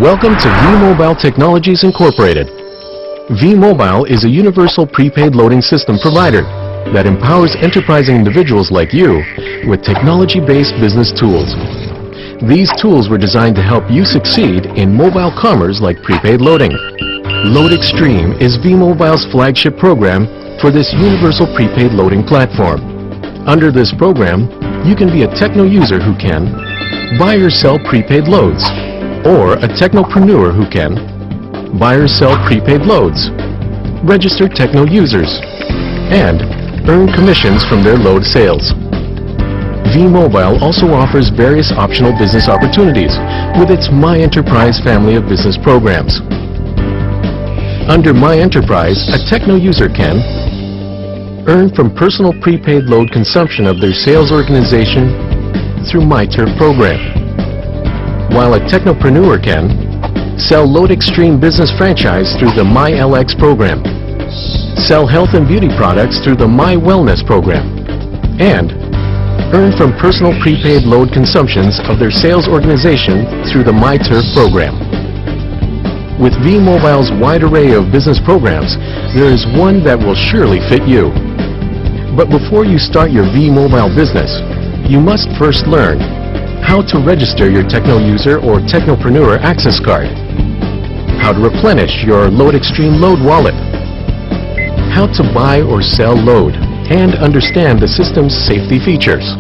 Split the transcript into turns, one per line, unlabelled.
Welcome to V-Mobile Technologies Incorporated. V-Mobile is a universal prepaid loading system provider that empowers enterprising individuals like you with technology-based business tools. These tools were designed to help you succeed in mobile commerce like prepaid loading. Load Extreme is V-Mobile's flagship program for this universal prepaid loading platform. Under this program, you can be a techno user who can buy or sell prepaid loads, or a technopreneur who can buy or sell prepaid loads, register techno users, and earn commissions from their load sales. V-Mobile also offers various optional business opportunities with its My Enterprise family of business programs. Under My Enterprise, a techno user can earn from personal prepaid load consumption of their sales organization through MyTurf program, while a technopreneur can sell Load Extreme business franchise through the MyLX program, sell health and beauty products through the My Wellness program, and earn from personal prepaid load consumptions of their sales organization through the MyTurf program. With V-Mobile's wide array of business programs, there is one that will surely fit you. But before you start your V-Mobile business, you must first learn how to register your techno user or technopreneur access card, how to replenish your Load Extreme load wallet, how to buy or sell load, and understand the system's safety features.